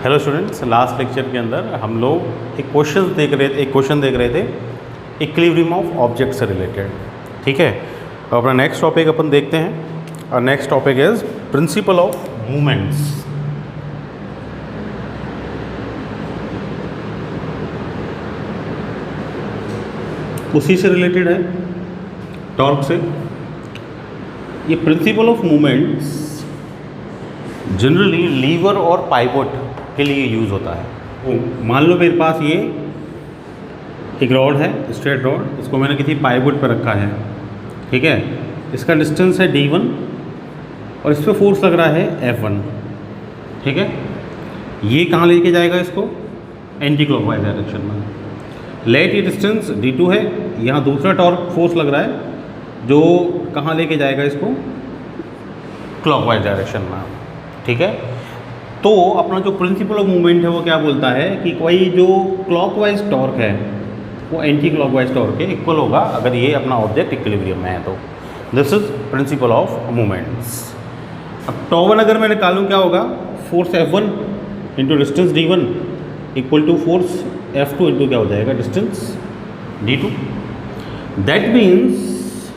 Hello students, last lecture के अंदर हम लोग एक क्वेश्चन देख रहे थे इक्विलिब्रियम ऑफ ऑब्जेक्ट से रिलेटेड। ठीक है, तो अपना नेक्स्ट टॉपिक अपन देखते हैं और next topic is principle of movements. उसी से रिलेटेड है, टॉर्क से। ये principle of movements generally lever और पाइवोट के लिए यूज़ होता है। मान लो मेरे पास ये एक रॉड है, स्ट्रेट रॉड, इसको मैंने किसी पाइवोट पर रखा है। ठीक है, इसका डिस्टेंस है d1 और इस पर फोर्स लग रहा है F1। ठीक है, ये कहाँ लेके जाएगा इसको? एंटी क्लॉकवाइज डायरेक्शन में। लेट ये डिस्टेंस d2 है, यहाँ दूसरा टॉर्क फोर्स लग रहा है जो कहाँ लेके जाएगा इसको? क्लॉकवाइज डायरेक्शन में। ठीक है, तो अपना जो प्रिंसिपल ऑफ मूवमेंट है वो क्या बोलता है कि कोई जो क्लॉकवाइज टॉर्क है वो एंटी क्लॉकवाइज टॉर्क के इक्वल होगा अगर ये अपना ऑब्जेक्ट इक्विलिब्रियम में है। तो this is principle of movements. अब टॉ1 अगर मैं निकालूँ क्या होगा? Force F1 into distance d1 equal to force F2 into क्या हो जाएगा? Distance d2। दैट मीन्स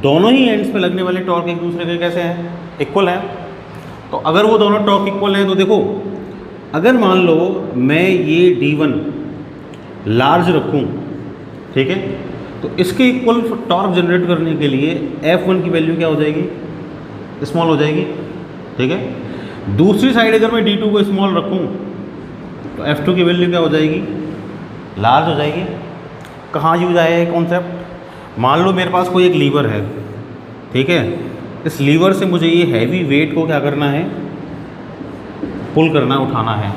दोनों ही एंड्स पे लगने वाले टॉर्क एक दूसरे के कैसे हैं? इक्वल हैं। तो अगर वो दोनों टॉर्क इक्वल हैं तो देखो, अगर मान लो मैं ये d1 लार्ज रखूं, ठीक है, तो इसके इक्वल टॉर्क जनरेट करने के लिए F1 की वैल्यू क्या हो जाएगी? स्मॉल हो जाएगी। ठीक है, दूसरी साइड अगर मैं d2 को स्मॉल रखूं तो F2 की वैल्यू क्या हो जाएगी? लार्ज हो जाएगी। कहाँ यूज आया है कॉन्सेप्ट? मान लो मेरे पास कोई एक लीवर है, ठीक है, इस लीवर से मुझे ये हैवी वेट को क्या करना है? पुल करना, उठाना है।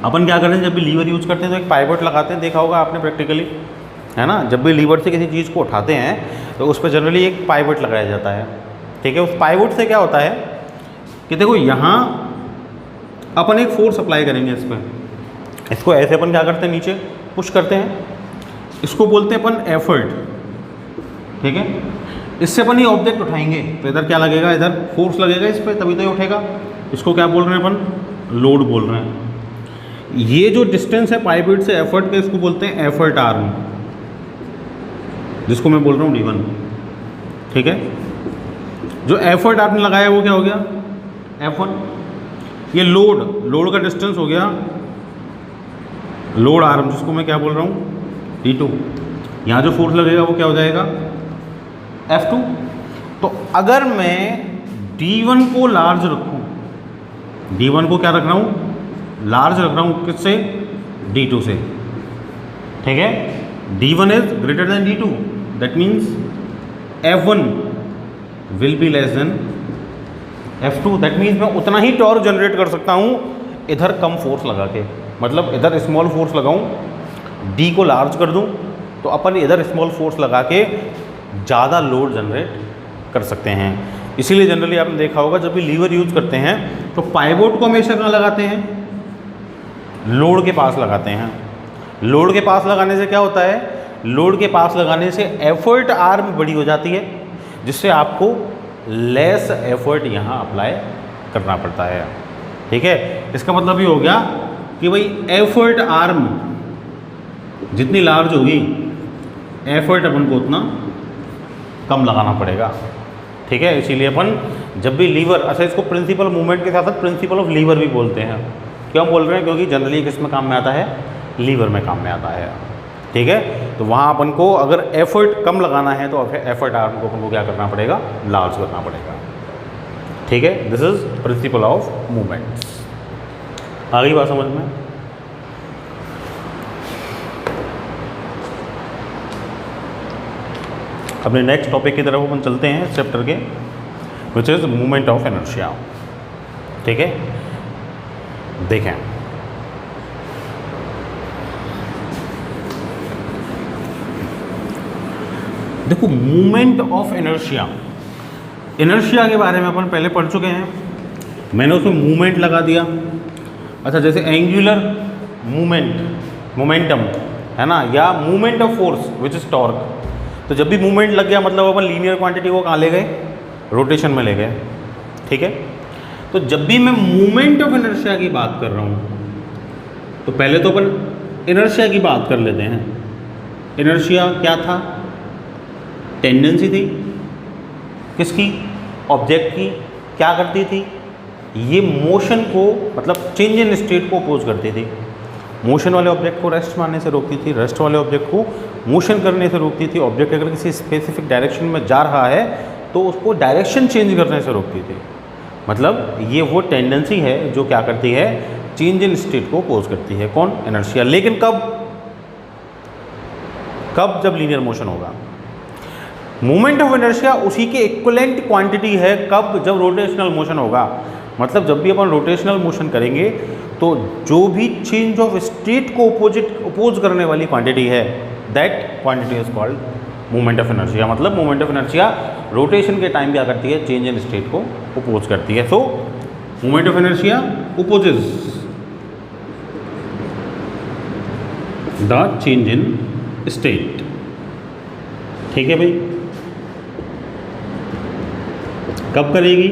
अपन क्या करते हैं जब भी लीवर यूज करते हैं तो एक पाइवट लगाते हैं, देखा होगा आपने प्रैक्टिकली, है ना। जब भी लीवर से किसी चीज़ को उठाते हैं तो उस पर जनरली एक पाइवट लगाया जाता है। ठीक है, उस पाइवट से क्या होता है कि देखो यहाँ अपन एक फोर्स अप्लाई करेंगे इस पर, इसको ऐसे अपन क्या करते हैं? नीचे पुश करते हैं, इसको बोलते हैं अपन एफर्ट। ठीक है, इससे अपन ये ऑब्जेक्ट उठाएंगे तो इधर क्या लगेगा? इधर फोर्स लगेगा इस पर, तभी तो ये उठेगा। इसको क्या बोल रहे हैं अपन? लोड बोल रहे हैं। ये जो डिस्टेंस है पाइवट से एफर्ट का, इसको बोलते हैं एफर्ट आर्म, जिसको मैं बोल रहा हूँ d1। ठीक है, जो एफर्ट आर्म लगाया वो क्या हो गया? F1। ये लोड का डिस्टेंस हो गया लोड आर्म, जिसको मैं क्या बोल रहा हूँ? d2। यहाँ जो फोर्स लगेगा वो क्या हो जाएगा? F2। तो अगर मैं d1 को लार्ज रखूं, d1 को क्या रख रहा हूं? लार्ज रख रहा हूं। किससे? d2 से। ठीक है, d1 is greater than d2, that means F1 will be less than F2। That means मैं उतना ही टॉर्क जनरेट कर सकता हूं इधर कम फोर्स लगा के। मतलब इधर स्मॉल फोर्स लगाऊं, d को लार्ज कर दूं, तो अपन इधर स्मॉल फोर्स लगा के ज़्यादा लोड जनरेट कर सकते हैं। इसीलिए जनरली आपने देखा होगा जब भी लीवर यूज करते हैं तो पाइवोट को हमेशा कहाँ लगाते हैं? लोड के पास लगाते हैं। लोड के पास लगाने से क्या होता है? लोड के पास लगाने से एफर्ट आर्म बड़ी हो जाती है, जिससे आपको लेस एफर्ट यहाँ अप्लाई करना पड़ता है। ठीक है, इसका मतलब ये हो गया कि भाई एफर्ट आर्म जितनी लार्ज होगी, एफर्ट अपन को उतना कम लगाना पड़ेगा। ठीक है, इसीलिए अपन जब भी लीवर, अच्छा इसको प्रिंसिपल मूवमेंट के साथ साथ प्रिंसिपल ऑफ लीवर भी बोलते हैं। क्यों बोल रहे हैं? क्योंकि जनरली किस में काम में आता है? लीवर में काम में आता है। ठीक है, तो वहाँ अपन को अगर एफर्ट कम लगाना है तो एफर्ट आर्म को अपन को क्या करना पड़ेगा? लार्ज करना पड़ेगा। ठीक है, this is principle of movements. आ गई बात समझ में? अपने नेक्स्ट टॉपिक की तरफ अपन चलते हैं चैप्टर के, which is movement of inertia. ठीक है, देखें, देखो मूवमेंट ऑफ इनर्शिया, इनर्शिया के बारे में अपन पहले पढ़ चुके हैं। मैंने उसमें मूवमेंट लगा दिया। अच्छा, जैसे एंगुलर मोमेंटम है ना, या movement of force which is torque. तो जब भी मूवमेंट लग गया मतलब अपन लीनियर क्वांटिटी को कहाँ ले गए? रोटेशन में ले गए। ठीक है, तो जब भी मैं मोमेंट ऑफ इनर्शिया की बात कर रहा हूँ तो पहले तो अपन इनर्शिया की बात कर लेते हैं। इनर्शिया क्या था? टेंडेंसी थी किसकी? ऑब्जेक्ट की। क्या करती थी? ये मोशन को, मतलब चेंज इन स्टेट को अपोज करती थी। मोशन वाले ऑब्जेक्ट को रेस्ट मारने से रोकती थी, रेस्ट वाले ऑब्जेक्ट को मोशन करने से रोकती थी। ऑब्जेक्ट अगर किसी स्पेसिफिक डायरेक्शन में जा रहा है तो उसको डायरेक्शन चेंज करने से रोकती थी। मतलब ये वो टेंडेंसी है जो क्या करती है? चेंज इन स्टेट को अपोज करती है। कौन? इनर्शिया। लेकिन कब? जब लीनियर मोशन होगा। मोमेंट ऑफ इनर्शिया उसी के इक्विवेलेंट क्वांटिटी है। कब? जब रोटेशनल मोशन होगा। मतलब जब भी अपन रोटेशनल मोशन करेंगे तो जो भी चेंज ऑफ स्टेट को अपोज करने वाली क्वांटिटी है, that quantity is called moment of inertia. मतलब मोमेंट ऑफ इनर्शिया रोटेशन के टाइम क्या करती है? चेंज इन स्टेट को अपोज करती है। So moment of inertia opposes the change in state. ठीक है भाई। कब करेगी?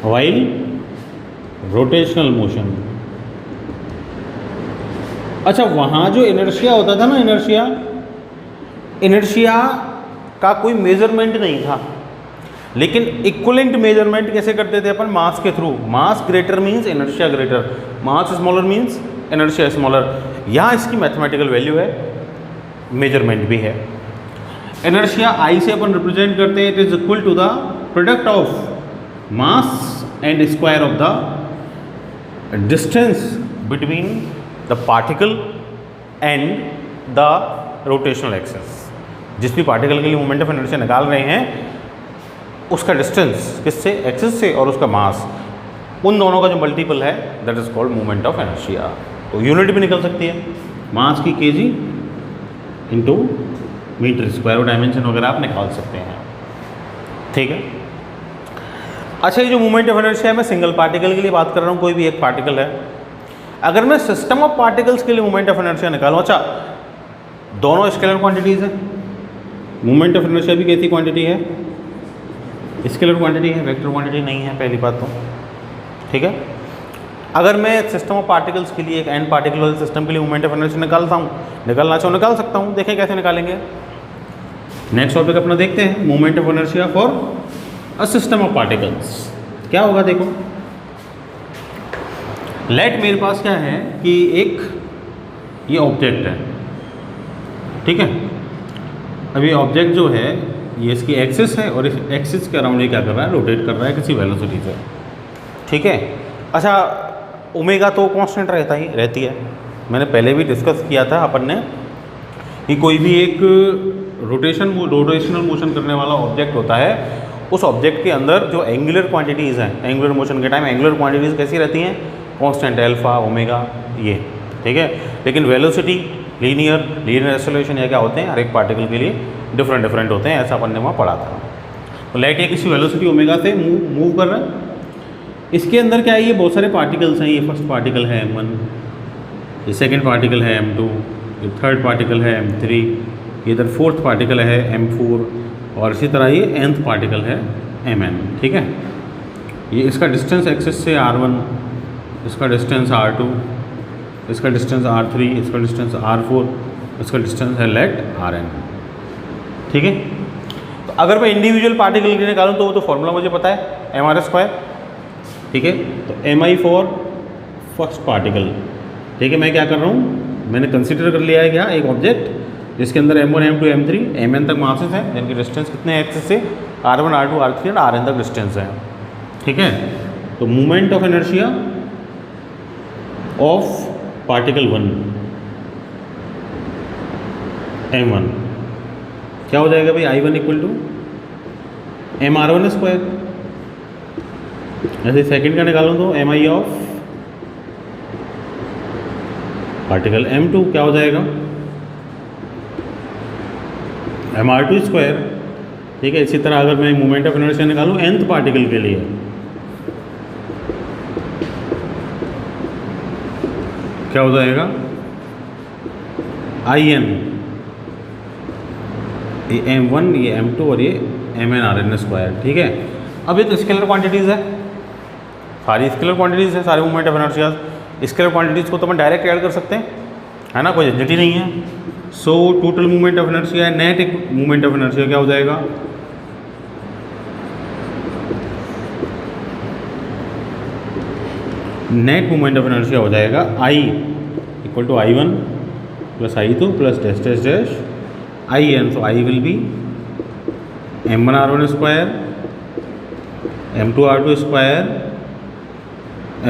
While rotational motion. अच्छा, वहाँ जो इनर्शिया होता था ना, इनर्शिया का कोई मेजरमेंट नहीं था, लेकिन इक्विवेलेंट मेजरमेंट कैसे करते थे अपन? मास के थ्रू। मास ग्रेटर मीन्स इनर्शिया ग्रेटर, मास स्मॉलर मीन्स इनर्शिया स्मॉलर। यहाँ इसकी मैथमेटिकल वैल्यू है, मेजरमेंट भी है। इनर्शिया आई से अपन रिप्रेजेंट करते हैं। It is equal to the product of mass and square of the distance between the particle and the rotational axis. जिस भी पार्टिकल के लिए मोमेंट ऑफ इनर्शिया निकाल रहे हैं उसका डिस्टेंस किससे? एक्सिस से, और उसका मास, उन दोनों का जो मल्टीपल है that is called moment of inertia. तो यूनिट भी निकल सकती है, मास की केजी इंटू मीटर स्क्वायर, और डायमेंशन वगैरह आप निकाल सकते हैं। ठीक है। अच्छा, ये जो मोमेंट ऑफ इनर्शिया है, मैं सिंगल पार्टिकल के लिए बात कर रहा हूँ, कोई भी एक पार्टिकल है। अगर मैं सिस्टम ऑफ पार्टिकल्स के लिए मोमेंट ऑफ इनर्शिया निकालूँ, अच्छा दोनों स्केलर क्वांटिटीज़ हैं। मोमेंट ऑफ इनर्शिया भी कैसी क्वांटिटी है? स्केलर क्वांटिटी है, वेक्टर क्वांटिटी नहीं है, पहली बात तो। ठीक है। अगर मैं सिस्टम ऑफ पार्टिकल्स के लिए, एक एन पार्टिकल वाले सिस्टम के लिए मोमेंट ऑफ इनर्शिया निकालना चाहूँ, निकाल सकता हूँ। देखें कैसे निकालेंगे। नेक्स्ट टॉपिक अपना देखते हैं, moment of inertia for a system of particles. क्या होगा देखो, लेट मेरे पास क्या है कि एक ये ऑब्जेक्ट है। ठीक है। अब ये ऑब्जेक्ट जो है ये इसकी एक्सिस है, और इस एक्सिस के अराउंड ये क्या कर रहा है? रोटेट कर रहा है किसी वेलोसिटी से। ठीक है। अच्छा, ओमेगा तो कांस्टेंट रहती है। मैंने पहले भी डिस्कस किया था अपन ने कि कोई भी एक रोटेशनल मोशन करने वाला ऑब्जेक्ट होता है, उस ऑब्जेक्ट के अंदर जो एंगुलर क्वांटिटीज़ हैं, एंगुलर मोशन के टाइम एंगुलर क्वांटिटीज़ कैसी रहती हैं? कांस्टेंट, अल्फा, ओमेगा, ये। ठीक है। लेकिन वेलोसिटी, लीनियर एक्सेलरेशन या क्या होते हैं, हर एक पार्टिकल के लिए डिफरेंट होते हैं। ऐसा अपन ने वहाँ पढ़ा था। तो लाइट ये किसी वेलोसिटी ओमेगा से मूव कर रहा है। इसके अंदर क्या है? ये बहुत सारे पार्टिकल्स हैं। ये फर्स्ट पार्टिकल है m1, ये सेकंड पार्टिकल है m2, ये थर्ड पार्टिकल है m3, ये इधर फोर्थ पार्टिकल है m4, और इसी तरह ये nth पार्टिकल है mn। ठीक है। ये इसका डिस्टेंस एक्सिस से r1, इसका डिस्टेंस r2, इसका डिस्टेंस r3, इसका डिस्टेंस r4, इसका डिस्टेंस है लेट rn। ठीक है। तो अगर मैं इंडिविजुअल पार्टिकल के लिए निकालूँ तो वो तो फॉर्मूला मुझे पता है, mr²। ठीक है। तो mi फॉर फर्स्ट पार्टिकल। ठीक है। मैं क्या कर रहा हूँ, मैंने कंसिडर कर लिया है क्या? एक ऑब्जेक्ट जिसके अंदर m1, m2, m3, mn तक मासेस हैं, जिनकी डिस्टेंस कितने हैं एक्सिस से? r1, r2, r3 और rn तक डिस्टेंस है। ठीक है। तो moment of inertia of particle 1 m1 क्या हो जाएगा भाई? I1 equal to mr1²। ऐसे सेकंड का निकालूँ तो mi ऑफ पार्टिकल m2 क्या हो जाएगा? mr2²। ठीक है। इसी तरह अगर मैं मोमेंट ऑफ इनर्शिया निकालूँ nth पार्टिकल के लिए, क्या हो जाएगा? in, ये m1, ये m2 और ये mn rn²। ठीक है। अब ये तो स्केलर क्वांटिटीज़ है। सारी स्केलर क्वांटिटीज़ है, सारे moment of inertia. Scalar quantities को तो अपन डायरेक्ट ऐड कर सकते हैं, है ना, कोई झंझट ही नहीं है। So total moment of inertia, net moment of inertia क्या हो जाएगा, नेट मोमेंट ऑफ इनर्शिया हो जाएगा I equal to I1 plus I2 plus dash dash dash IN। So I will be M1R1 square, M2R2 square,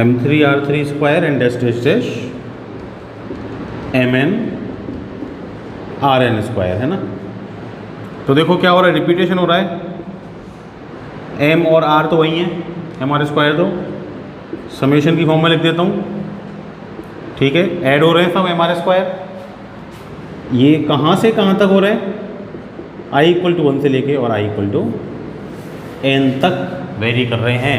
M3R3 square and dash dash dash MnRn square, है ना। तो देखो क्या हो रहा है, रिपीटेशन हो रहा है। M और R तो वही है, MR स्क्वायर, तो समेशन की फॉर्म में लिख देता हूँ, ठीक है। ऐड हो रहे हैं सब MR स्क्वायर। ये कहाँ से कहाँ तक हो रहे हैं, I इक्वल टू 1 से लेके और I इक्वल टू n तक वेरी कर रहे हैं,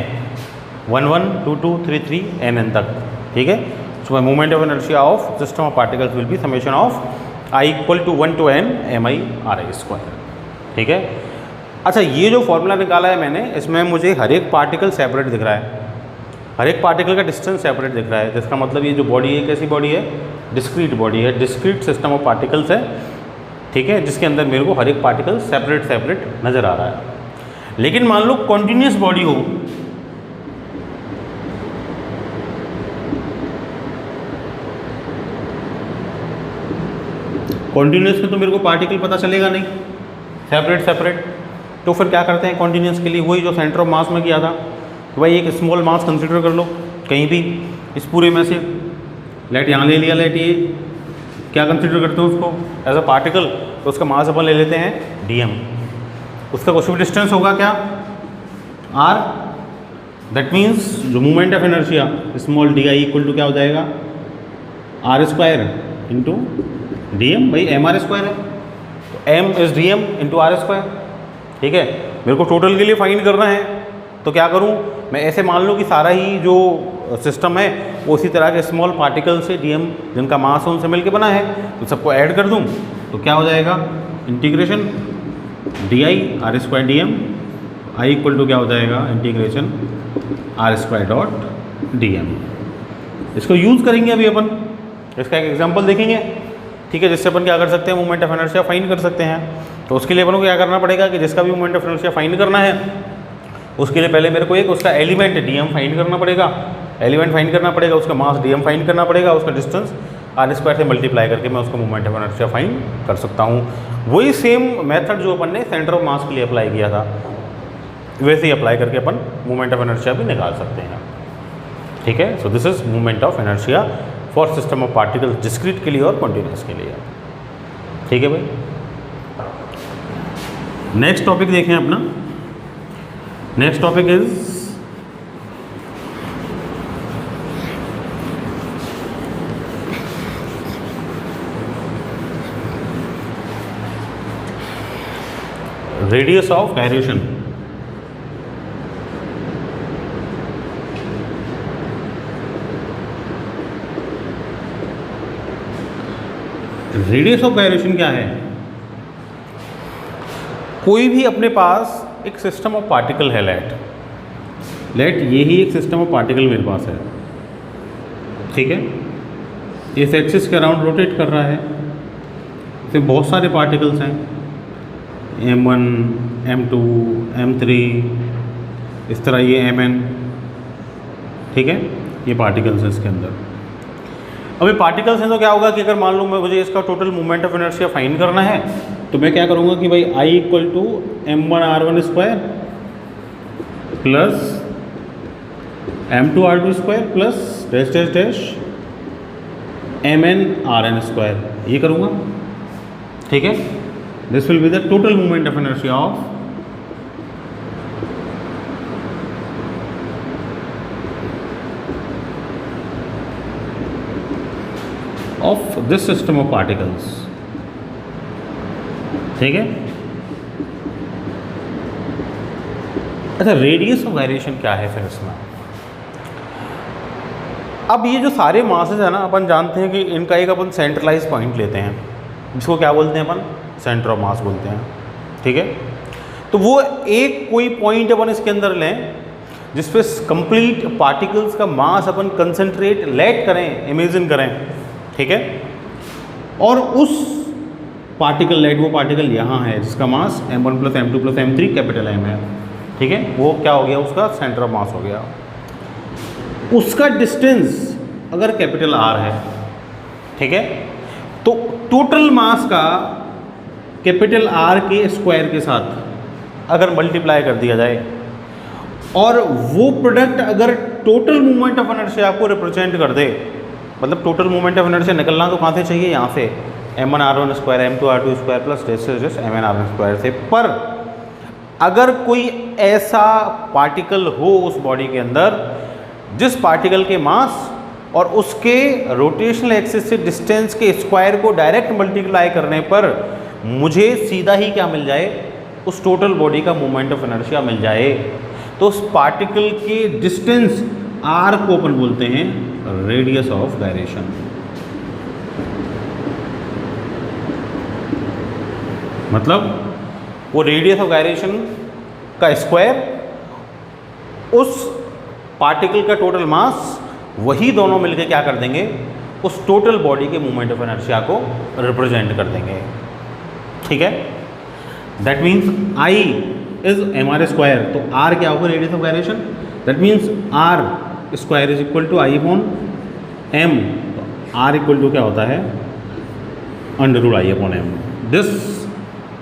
1 1 2 2 3 3 n तक, ठीक है। So moment of inertia of system of particles will be summation of I equal to 1 to n MI/RI square, ठीक है। अच्छा, ये जो फॉर्मूला निकाला है मैंने, इसमें मुझे हर एक पार्टिकल सेपरेट दिख रहा है, हर एक पार्टिकल का डिस्टेंस सेपरेट दिख रहा है, जिसका मतलब ये जो बॉडी है कैसी बॉडी है, डिस्क्रीट बॉडी है, डिस्क्रीट सिस्टम ऑफ पार्टिकल्स है, ठीक है, जिसके अंदर मेरे को हर एक पार्टिकल सेपरेट सेपरेट नज़र आ रहा है। लेकिन मान लो कॉन्टिन्यूस बॉडी हो, कॉन्टिन्यूस में तो मेरे को पार्टिकल पता चलेगा नहीं, सेपरेट सेपरेट। तो फिर क्या करते हैं कॉन्टिन्यूस के लिए, वही जो सेंटर ऑफ मास में किया था, तो भाई एक स्मॉल मास कंसिडर कर लो कहीं भी इस पूरे में से। लेट यहाँ ले लिया, लेट ये क्या कंसिडर करते हो उसको एज अ पार्टिकल, तो उसका मास अपन ले लेते हैं dm। उसका कुछ भी डिस्टेंस होगा क्या, r। दैट मीन्स जो movement of inertia small di equal to क्या हो जाएगा, r स्क्वायर इंटू dm। भाई mr स्क्वायर है, तो m is dm into r square, ठीक है। मेरे को टोटल के लिए फाइंड करना है, तो क्या करूं मैं, ऐसे मान लो कि सारा ही जो सिस्टम है वो उसी तरह के स्मॉल पार्टिकल से dm जिनका मास है उनसे मिलके बना है, तो सबको ऐड कर दूं तो क्या हो जाएगा, integration di r square dm, I equal to क्या हो जाएगा, integration r square dot dm। इसको यूज़ करेंगे अभी अपन, इसका एक एग्जांपल देखेंगे, ठीक है, जिससे अपन क्या कर सकते हैं, मोमेंट ऑफ इनर्शिया फाइंड कर सकते हैं। तो उसके लिए अपन को क्या करना पड़ेगा कि जिसका भी मोमेंट ऑफ इनर्शिया फाइंड करना है, उसके लिए पहले मेरे को एक उसका एलिमेंट dm फाइंड करना पड़ेगा, एलिमेंट फाइंड करना पड़ेगा, उसका मास dm फाइंड करना पड़ेगा, उसका डिस्टेंस r स्क्वायर से मल्टीप्लाई करके मैं उसका मोमेंट ऑफ इनर्शिया फाइंड कर सकता हूँ। वही सेम मेथड जो अपन ने सेंटर ऑफ मास के लिए अप्लाई किया था, वैसे ही अप्लाई करके अपन मोमेंट ऑफ इनर्शिया भी निकाल सकते हैं, ठीक है। So this is moment of inertia for system of particles, discrete के लिए और कॉन्टिन्यूस के लिए, ठीक है भाई। नेक्स्ट टॉपिक देखें अपना, next topic is radius of gyration. Radius of gyration क्या है, कोई भी अपने पास एक सिस्टम ऑफ पार्टिकल है, लेट ये ही एक सिस्टम ऑफ पार्टिकल मेरे पास है, ठीक है। इस एक्सिस के अराउंड रोटेट कर रहा है, इसमें बहुत सारे पार्टिकल्स हैं, m1 m2 m3, इस तरह ये mn, ठीक है, ये पार्टिकल्स हैं इसके अंदर। अब ये पार्टिकल्स हैं तो क्या होगा कि अगर मान लो मैं मुझे इसका total moment of inertia find करना है, तो मैं क्या करूँगा कि भाई I equal to m1r1 square plus m2r2 square plus dash dash dash mnrn square, ये करूँगा, ठीक है। This will be the total moment of inertia of this system of particles, ठीक है। अच्छा, रेडियस ऑफ गायरेशन क्या है फिर इसमें। अब ये जो सारे मासेस है ना, अपन जानते हैं कि इनका एक अपन सेंट्रलाइज पॉइंट लेते हैं, जिसको क्या बोलते हैं अपन, सेंटर ऑफ मास बोलते हैं, ठीक है। तो वो एक कोई पॉइंट अपन इसके अंदर लें, जिस पे कंप्लीट पार्टिकल्स का मास अपन कंसंट्रेट लेट करें, इमेजिन करें, ठीक है, और उस पार्टिकल लेट, वो पार्टिकल यहाँ है जिसका मास m1 + m2 + m3 capital M है, ठीक है, वो क्या हो गया, उसका सेंटर ऑफ मास हो गया। उसका डिस्टेंस अगर कैपिटल R है, ठीक है, तो टोटल मास का कैपिटल R के स्क्वायर के साथ अगर मल्टीप्लाई कर दिया जाए और वो प्रोडक्ट अगर टोटल मूवमेंट ऑफ इनर्शिया को रिप्रेजेंट कर दे, मतलब टोटल मूवमेंट ऑफ इनर्शिया निकलना तो कहाँ से चाहिए, यहाँ से m1r1² m2r2² प्लस डेस mn_r1² से। पर अगर कोई ऐसा पार्टिकल हो उस बॉडी के अंदर जिस पार्टिकल के मास और उसके रोटेशनल एक्सिस से डिस्टेंस के स्क्वायर को डायरेक्ट मल्टीप्लाई करने पर मुझे सीधा ही क्या मिल जाए, उस टोटल बॉडी का मूवमेंट ऑफ इनर्शिया मिल जाए, तो उस पार्टिकल के डिस्टेंस r को अपन बोलते हैं रेडियस ऑफ गायरेशन। मतलब वो रेडियस ऑफ गायरेशन का स्क्वायर, उस पार्टिकल का टोटल मास, वही दोनों मिलकर क्या कर देंगे, उस टोटल बॉडी के मूवमेंट ऑफ इनर्शिया को रिप्रेजेंट कर देंगे, ठीक है। That means I is mr², तो r क्या होगा, radius of gyration, that means r² is equal to I/m, तो r इक्वल टू क्या होता है, √I/m। This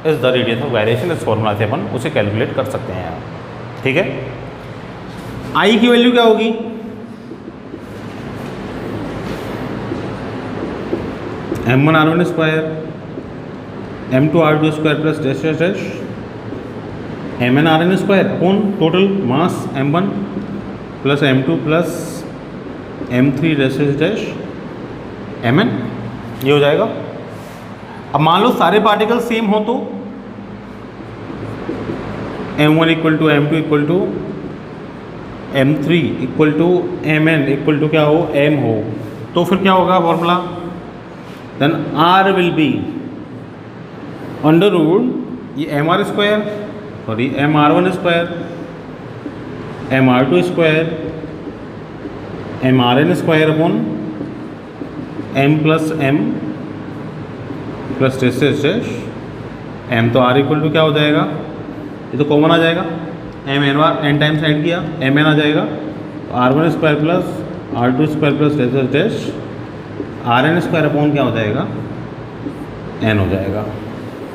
is the radius of gyration. इस फॉर्मूला से अपन उसे कैलकुलेट कर सकते हैं, ठीक है। I की वैल्यू क्या होगी, m1r1² m2r2² plus dash mn_r_n² upon total mass m1 plus m2 plus m3 dash mn, ये हो जाएगा। अब मान लो सारे पार्टिकल सेम हो तो m1 equal to m2 equal to m3 equal to mn equal to क्या हो, m हो, तो फिर क्या होगा formula, then r will be √ ये mr² और ये mr1² mr2² mrn² upon m plus m plus dash m, तो r इक्वल टू क्या हो जाएगा, ये तो कॉमन आ जाएगा, n टाइम्स ऐड किया mn आ जाएगा, तो r1² plus r2² plus dash rn² upon क्या हो जाएगा, n हो जाएगा,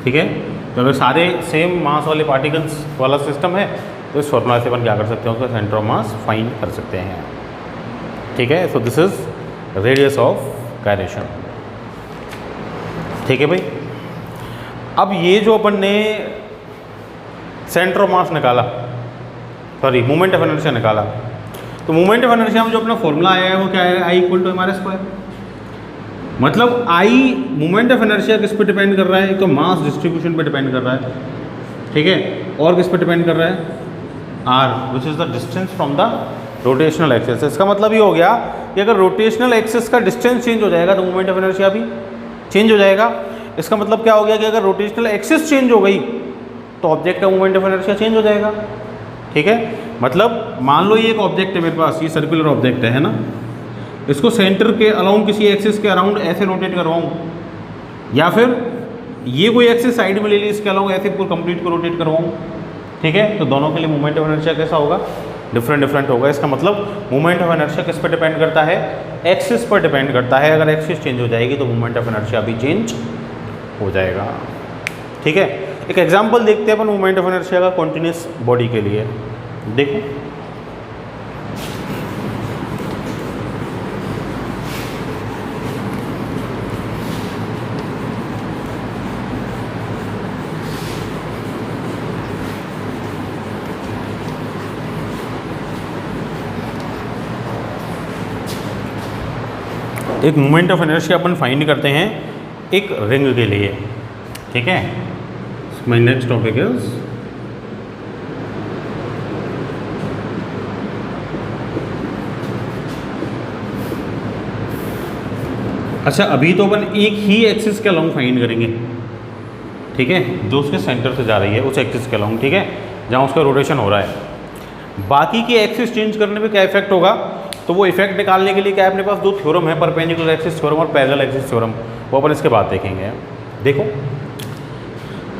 ठीक है। तो अगर सारे सेम मास वाले पार्टिकल्स वाला सिस्टम है तो इस फॉर्मूला से अपन क्या कर सकते हैं, उसका सेंटर ऑफ मास फाइंड कर सकते हैं, ठीक है। So this is radius of gyration, ठीक है भाई। अब ये जो अपन ने सेंटर ऑफ मास निकाला, सॉरी मूवमेंट ऑफ इनर्शिया निकाला, तो मूवमेंट ऑफ इनर्शिया में जो अपना फॉर्मूला आया है वो क्या है, I इक्वल टू mr²। मतलब I मूवमेंट ऑफ इनर्शिया किस पे डिपेंड कर रहा है, एक तो मास डिस्ट्रीब्यूशन पे डिपेंड कर रहा है, ठीक है, और किस पे डिपेंड कर रहा है, r which is the distance from the rotational axis. इसका मतलब ये हो गया कि अगर रोटेशनल एक्सिस का डिस्टेंस चेंज हो जाएगा तो मूवमेंट ऑफ इनर्शिया भी चेंज हो जाएगा। इसका मतलब क्या हो गया कि अगर रोटेशनल एक्सिस चेंज हो गई तो ऑब्जेक्ट का मूवमेंट ऑफ इनर्शिया चेंज हो जाएगा, ठीक है। मतलब मान लो ये एक ऑब्जेक्ट है मेरे पास, ये सर्कुलर ऑब्जेक्ट है ना, इसको सेंटर के अराउंड किसी एक्सिस के अराउंड ऐसे रोटेट करवाऊँ, या फिर ये कोई एक्सिस साइड में ले ली, इसके अलावा ऐसे पूरा कंप्लीट को रोटेट करवाऊँ, ठीक है, तो दोनों के लिए मूवमेंट ऑफ इनर्शिया कैसा होगा, डिफरेंट होगा। इसका मतलब मूवमेंट ऑफ इनर्शिया किस पर डिपेंड करता है, एक्सिस पर डिपेंड करता है। अगर एक्सिस चेंज हो जाएगी तो मूवमेंट ऑफ इनर्शिया भी चेंज हो जाएगा, ठीक है। एक एग्जांपल देखते हैं अपन मूवमेंट ऑफ इनर्शिया का कॉन्टिन्यूस बॉडी के लिए। देखो एक moment of inertia upon find करते हैं एक रिंग के लिए, ठीक है। माय नेक्स्ट टॉपिक इज अच्छा, अभी तो अपन एक ही एक्सिस के अलोंग फाइंड करेंगे, ठीक है, जो उसके सेंटर से जा रही है उस एक्सिस के अलोंग, ठीक है, जहाँ उसका रोटेशन हो रहा है। बाकी की एक्सिस चेंज करने पे क्या इफेक्ट होगा, तो वो इफेक्ट निकालने के लिए क्या है, अपने पास दो थ्योरम है, परपेंडिकुलर एक्सिस थ्योरम और पैरेलल एक्सिस थ्योरम, वो अपन इसके बाद देखेंगे। देखो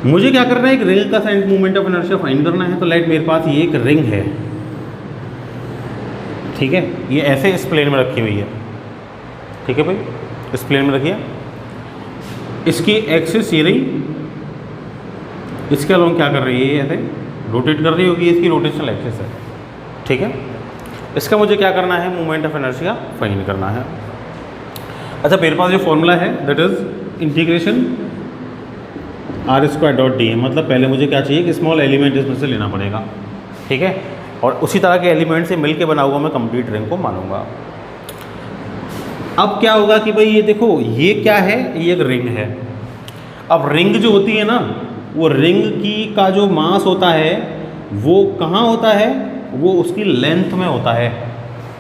मुझे क्या करना है, एक रिंग का साइन मूवमेंट ऑफ इनर्शिया फाइंड करना है। तो लाइट मेरे पास ये एक रिंग है, ठीक है, ये ऐसे इस प्लेन में रखी हुई है, ठीक है भाई, इस प्लेन में रखिए, इसकी एक्सिस ये रही, इसके अलावा क्या कर रही है, ये ऐसे रोटेट कर रही होगी, इसकी रोटेशनल एक्सिस है, ठीक है। इसका मुझे क्या करना है, मूवमेंट ऑफ इनर्शिया फाइंड करना है। अच्छा मेरे पास जो फॉर्मूला है that is integration r square dot d m, मतलब पहले मुझे क्या चाहिए कि स्मॉल एलिमेंट इसमें से लेना पड़ेगा, ठीक है, और उसी तरह के एलिमेंट से मिलके बना हुआ मैं कंप्लीट रिंग को मानूंगा। अब क्या होगा कि भाई ये देखो ये क्या है, ये एक रिंग है। अब रिंग जो होती है ना, वो रिंग की का जो मास होता है वो कहाँ होता है, वो उसकी लेंथ में होता है,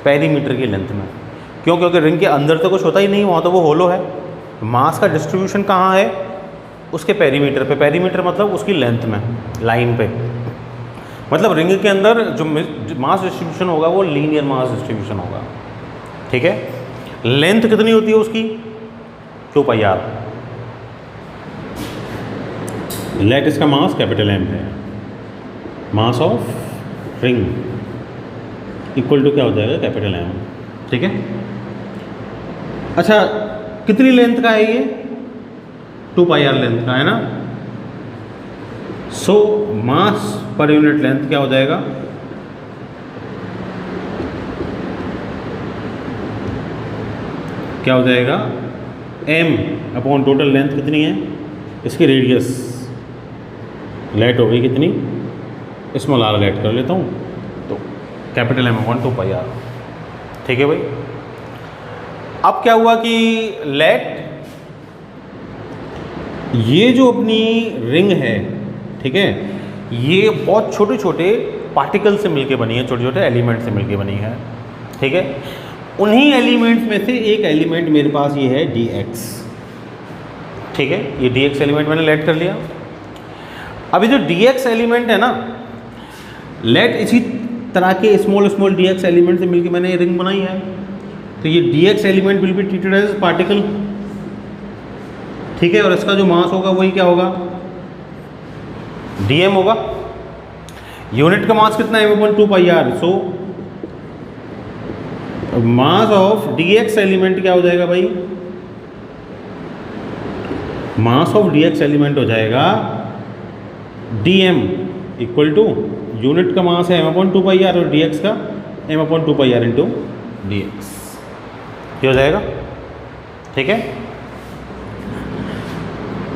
पेरीमीटर की लेंथ में। क्यों? क्योंकि रिंग के अंदर तो कुछ होता ही नहीं, वहाँ तो वो होलो है। मास का डिस्ट्रीब्यूशन कहाँ है, उसके पेरीमीटर पे। पेरीमीटर मतलब उसकी लेंथ में, लाइन पे। मतलब रिंग के अंदर जो मास डिस्ट्रीब्यूशन होगा वो लीनियर मास डिस्ट्रीब्यूशन होगा, ठीक है। लेंथ कितनी होती है उसकी, 2 पाई आर। लेट इसका मास कैपिटल एम है, mass of ring equal to क्या हो जाएगा, कैपिटल एम, ठीक है। अच्छा कितनी लेंथ का है ये, 2 पाई आर लेंथ का है ना। सो मास पर यूनिट लेंथ क्या हो जाएगा, क्या हो जाएगा, m अपॉन टोटल लेंथ कितनी है, इसकी रेडियस लेट हो गई कितनी, स्मॉल आर लेट कर लेता हूँ, तो capital M upon 2 pi r, ठीक है भाई। अब क्या हुआ कि लेट ये जो अपनी रिंग है, ठीक है, ये बहुत छोटे छोटे पार्टिकल से मिलके बनी है, छोटे छोटे एलिमेंट से मिलके बनी है, ठीक है। उन्हीं एलिमेंट्स में से एक एलिमेंट मेरे पास ये है dx, ठीक है, ये dx एलिमेंट मैंने लेट कर लिया। अभी जो dx एलिमेंट है ना, लेट इसी तरह के स्मॉल स्मॉल dx एलिमेंट से मिलके मैंने ये रिंग बनाई है, तो ये dx element will be treated as particle, ठीक है, और इसका जो मास होगा वही क्या होगा, dm होगा। यूनिट का मास कितना है, 2 pi r. So mass of dx element क्या हो जाएगा भाई, मास ऑफ dx एलिमेंट हो जाएगा dm इक्वल टू, यूनिट का मास है m/2 पाई आर और dx का m/2 pi are into dx, ये हो जाएगा, ठीक है।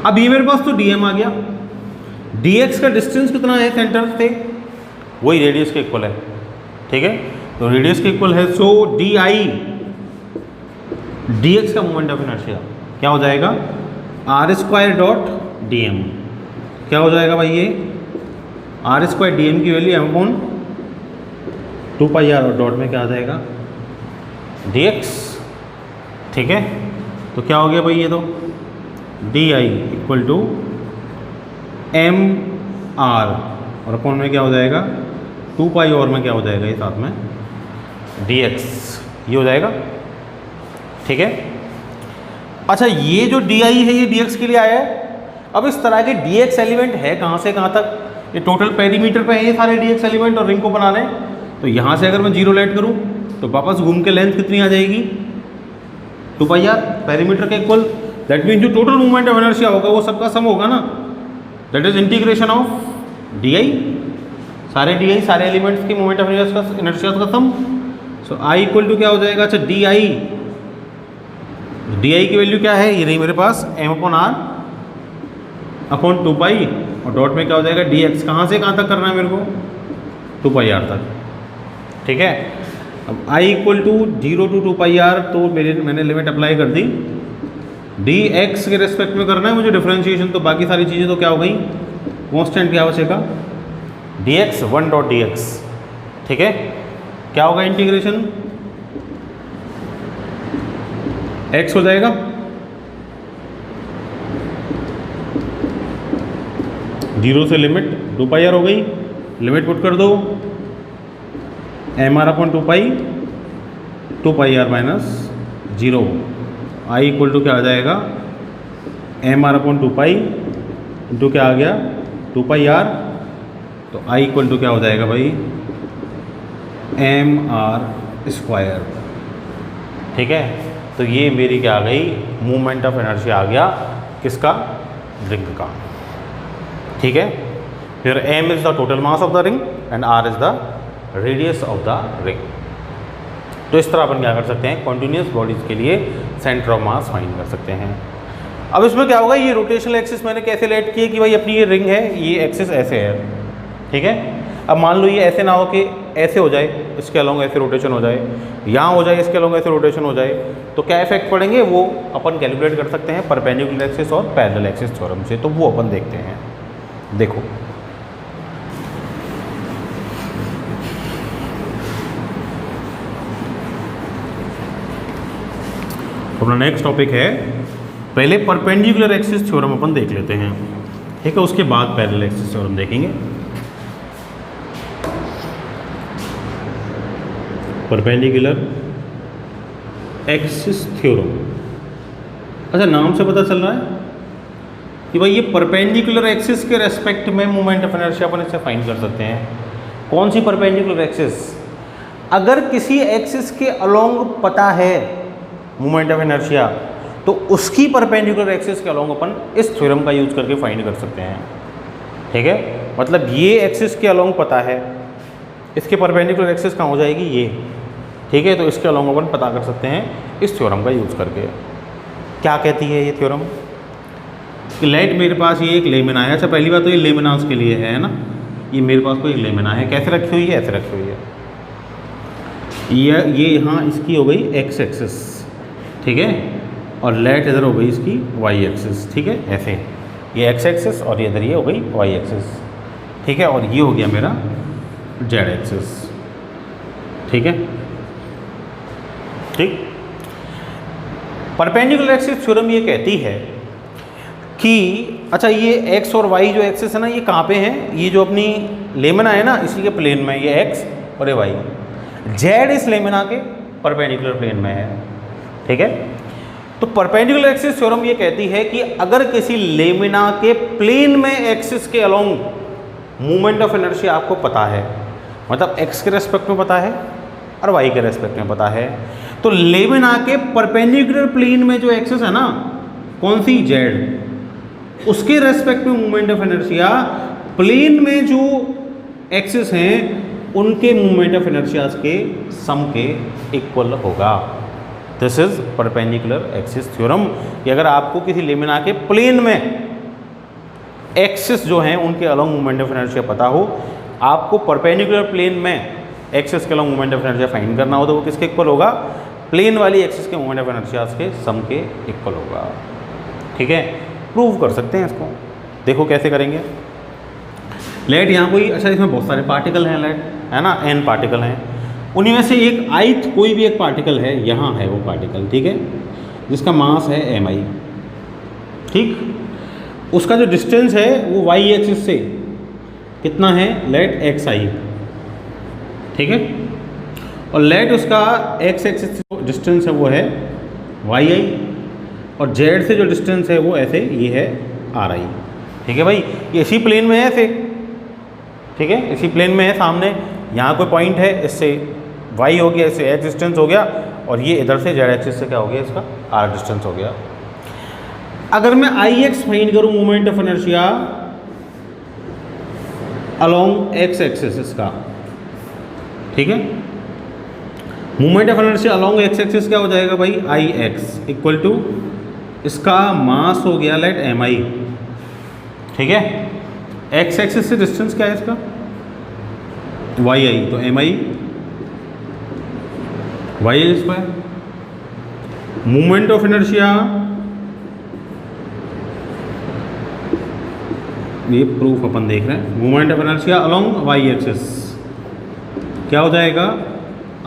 अब ये मेरे पास तो dm आ गया, dx का डिस्टेंस कितना है सेंटर से, वही रेडियस के इक्वल है, ठीक है, तो रेडियस के इक्वल है। सो di dx का मोमेंट ऑफ इनर्शिया क्या हो जाएगा, r square dot d m, क्या हो जाएगा भाई, ये आर स्क्वायर डी एम की वैल्यू m/2 पाई आर और डॉट में क्या आ जाएगा dx, ठीक है। तो क्या हो गया भाई, ये तो di equal to m r और अपॉन में क्या हो जाएगा 2 पाई और में क्या हो जाएगा ये साथ में dx, ये हो जाएगा, ठीक है। अच्छा ये जो di है ये dx के लिए आया है। अब इस तरह के dx एलिमेंट है कहाँ से कहाँ तक, ये टोटल पेरीमीटर पे है ये सारे dx एलिमेंट और रिंग को बना लें। तो यहाँ से अगर मैं 0 लेट करूँ तो वापस घूम के लेंथ कितनी आ जाएगी, 2 पाई आर पेरीमीटर के इक्वल। दैट मीन जो टोटल मूवमेंट ऑफ इनर्शिया होगा वो सबका सम होगा ना, that is integration of di, सारे di सारे एलिमेंट्स के मूवमेंट ऑफ इनर्शिया का सम। सो i इक्वल टू क्या हो जाएगा, अच्छा di की वैल्यू क्या है, ये रही मेरे पास m/r अपॉन 2 पाई और डॉट में क्या हो जाएगा dx, कहाँ से कहाँ तक करना है मेरे को 2 पाई आर तक, ठीक है। अब i equal to 0 to 2 pi r, तो मैंने लिमिट अप्लाई कर दी, dx के रेस्पेक्ट में करना है मुझे डिफरेंशिएशन, तो बाकी सारी चीज़ें तो क्या हो गई कॉन्स्टेंट क्या बचेगा dx 1 डॉट dx, ठीक है। क्या होगा इंटीग्रेशन, x हो जाएगा 0 से लिमिट 2 पाई आर हो गई, लिमिट पुट कर दो m r upon 2 pi r minus 0। I equal to क्या आ जाएगा, m r upon 2 pi into क्या आ गया 2 पाई आर। तो आई इक्वल टू क्या हो जाएगा भाई, एम आर स्क्वायर। ठीक है, तो ये मेरी क्या आ गई, मूवमेंट ऑफ इनर्शिया आ गया किसका, रिंग का। ठीक है, फिर m is the total mass of the ring and r is the radius of the ring. तो इस तरह अपन क्या कर सकते हैं, कॉन्टिन्यूस बॉडीज के लिए सेंटर ऑफ मास फाइंड कर सकते हैं। अब इसमें क्या होगा, ये रोटेशनल एक्सिस मैंने कैसे लेट किए कि भाई अपनी ये रिंग है, ये एक्सिस ऐसे है। ठीक है, अब मान लो ये ऐसे ना हो कि ऐसे हो जाए, इसके अलोंग ऐसे रोटेशन हो जाए, यहाँ हो जाए इसके अलोंग ऐसे रोटेशन हो जाए, तो क्या इफेक्ट पड़ेंगे वो अपन कैलकुलेट कर सकते हैं परपेंडिकुलर एक्सिस और पैरेलल एक्सिस थ्योरम से। तो वो अपन देखते हैं। देखो अपना नेक्स्ट टॉपिक है, पहले परपेंडिकुलर एक्सिस थ्योरम अपन देख लेते हैं। ठीक है, उसके बाद पैरेलल एक्सिस थ्योरम देखेंगे। परपेंडिकुलर एक्सिस थ्योरम, अच्छा नाम से पता चल रहा है कि भाई ये परपेंडिकुलर एक्सिस के रेस्पेक्ट में मोमेंट ऑफ इनर्शिया अपन इसे फाइंड कर सकते हैं। कौन सी परपेंडिकुलर एक्सिस, अगर किसी एक्सिस के अलोंग पता है मोमेंट ऑफ इनर्शिया तो उसकी परपेंडिकुलर एक्सिस के अलोंग अपन इस थ्योरम का यूज करके फाइंड कर सकते हैं। ठीक है, मतलब ये एक्सिस के अलोंग पता है, इसके परपेंडिकुलर एक्सिस कहाँ हो जाएगी, ये। ठीक है, तो इसके अलोंग अपन पता कर सकते हैं इस थ्योरम का यूज करके। क्या कहती है ये थ्योरम, कि लाइट मेरे पास ये एक लेमिना है। अच्छा पहली बात तो ये लेमिना उसके लिए है ना, ये मेरे पास कोई लेमिना है, कैसे रखी हुई है, ऐसे रखी हुई है। ये यहाँ इसकी हो गई एक्स एक्सिस, ठीक है, और लाइट इधर हो गई इसकी वाई एक्सिस। ठीक है, ऐसे ये एक्स एक्सिस और ये इधर ये हो गई वाई एक्सिस। ठीक है, और ये हो गया मेरा जेड एक्सिस। ठीक है, ठीक। परपेंडिकुलर एक्सिस थ्योरम ये कहती है कि अच्छा ये एक्स और वाई जो एक्सिस है ना, ये कहाँ पे है, ये जो अपनी लेमिना है ना इसी के प्लेन में, ये एक्स और ये वाई। जेड इस लेमिना के परपेंडिकुलर प्लेन में है। ठीक है, तो परपेंडिकुलर एक्सिस थ्योरम ये कहती है कि अगर किसी लेमिना के प्लेन में एक्सिस के अलोंग मूवमेंट ऑफ इनर्शिया आपको पता है, मतलब एक्स के रेस्पेक्ट में पता है और वाई के रेस्पेक्ट में पता है, तो लेमिना के परपेंडिकुलर प्लेन में जो एक्सिस है ना, कौन सी, जेड, उसके रेस्पेक्ट में मूवमेंट ऑफ इनर्शिया प्लेन में जो एक्सिस हैं उनके मूवमेंट ऑफ इनर्शिया के सम के इक्वल होगा। This is perpendicular axis theorem, कि अगर आपको किसी लेमिना के प्लेन में एक्सिस जो हैं उनके अलोंग मूवमेंट ऑफ इनर्शिया पता हो, आपको परपेंडिकुलर प्लेन में एक्सिस के along movement of inertia find करना हो, तो वो किसके इक्वल होगा, प्लेन वाली एक्सिस के मूवमेंट ऑफ इनर्शिया के सम के इक्वल होगा। ठीक है, प्रूव कर सकते हैं इसको। देखो कैसे करेंगे। लाइट यहाँ कोई, अच्छा इसमें बहुत सारे पार्टिकल हैं, लाइट है ना, n पार्टिकल हैं, उन्हीं में से एक ith कोई भी एक पार्टिकल है, यहाँ है वो पार्टिकल, ठीक है, जिसका मास है mi। ठीक, उसका जो डिस्टेंस है वो y एक्सिस से कितना है, लेट xi। ठीक है, और लेट उसका x एक्सिस से जो डिस्टेंस है वो है yi, और z से जो डिस्टेंस है वो ऐसे ये है ri। ठीक है भाई, ये इसी प्लेन में है ऐसे। ठीक है, इसी प्लेन में है, सामने यहाँ कोई पॉइंट है, इससे y हो गया, इससे x डिस्टेंस हो गया, और ये इधर से z एक्सिस से क्या हो गया, इसका r डिस्टेंस हो गया। अगर मैं ix फाइंड करूँ moment of inertia along x axis इसका, ठीक है, moment of inertia along x axis क्या हो जाएगा भाई, ix इक्वल टू इसका मास हो गया लेट mi। ठीक है, x एक्सिस से डिस्टेंस क्या है इसका, yi, तो mi yi square. Movement of inertia, ये प्रूफ अपन देख रहे हैं, movement of inertia along y axis क्या हो जाएगा,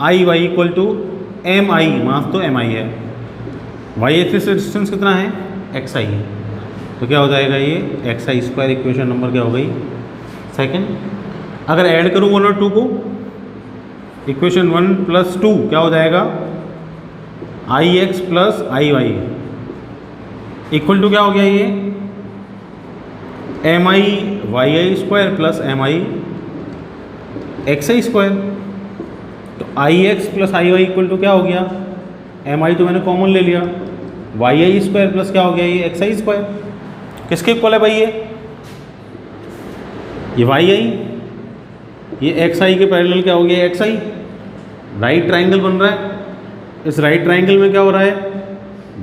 आई वाई इक्वल टू एम आई, मास तो एम आई है, y एक्सिस से डिस्टेंस कितना है, एक्स आई, तो क्या हो जाएगा ये x i square. Equation number क्या हो गई, सेकंड। अगर ऐड करूँ 1 और 2 को, इक्वेशन 1 प्लस 2 क्या हो जाएगा, I x plus I y equal to क्या हो गया, ये m i y i square plus m i x i square. तो I x plus I y equal to क्या हो गया, एम आई तो मैंने कॉमन ले लिया, वाई आई स्क्वायर प्लस क्या हो गया, ये एक्स आई स्क्वायर। किसके इक्वल है भाई, ये वाई आई, ये एक्स आई के पैरेलल क्या हो गया, एक्स आई। राइट ट्राइंगल बन रहा है, इस राइट ट्राइंगल में क्या हो रहा है,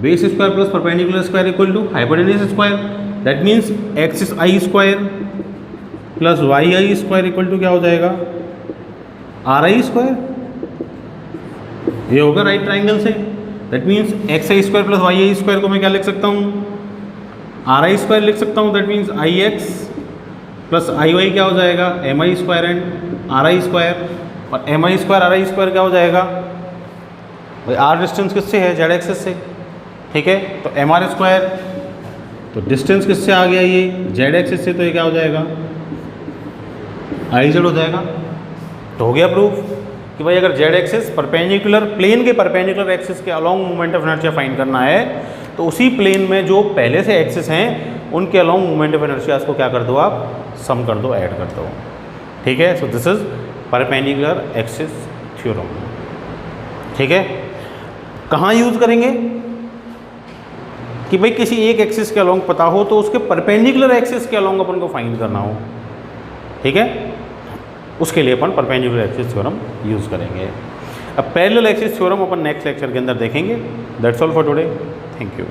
base square plus perpendicular square equal to hypotenuse square. That means x i square plus y i square equal to क्या हो जाएगा, आर आई स्क्वायर। ये होगा राइट ट्राइंगल से। That means x i square plus y i square को मैं क्या लिख सकता हूँ, आर आई स्क्वायर लिख सकता हूँ। That means I x plus I y क्या हो जाएगा, m i square and r i square. और m i square r i square क्या हो जाएगा भाई, आर डिस्टेंस किससे है, जेड एक्सेस से, ठीक है। तो एम आर स्क्वायर, तो डिस्टेंस किससे आ गया, ये जेड एक्सेस से, तो ये क्या हो जाएगा, आई जेड हो जाएगा। तो हो गया प्रूफ कि भाई अगर जेड एक्सिस परपेंडिकुलर प्लेन के परपेंडिकुलर एक्सिस के along moment of inertia find करना है, तो उसी प्लेन में जो पहले से एक्सिस हैं उनके अलोंग मोमेंट ऑफ इनर्शिया को क्या कर दो, आप सम कर दो, ऐड कर दो, ठीक है। So this is perpendicular axis theorem, ठीक है। कहाँ यूज़ करेंगे कि भाई किसी एक एक्सिस के अलोंग पता हो तो उसके परपेंडिकुलर एक्सिस के अलोंग अपन को फाइंड करना हो, ठीक है। उसके लिए अपन परपेंडिकुलर एक्सिस थ्योरम यूज़ करेंगे। अब पैरेलल एक्सिस थ्योरम अपन नेक्स्ट लेक्चर के अंदर देखेंगे। That's all for today, thank you.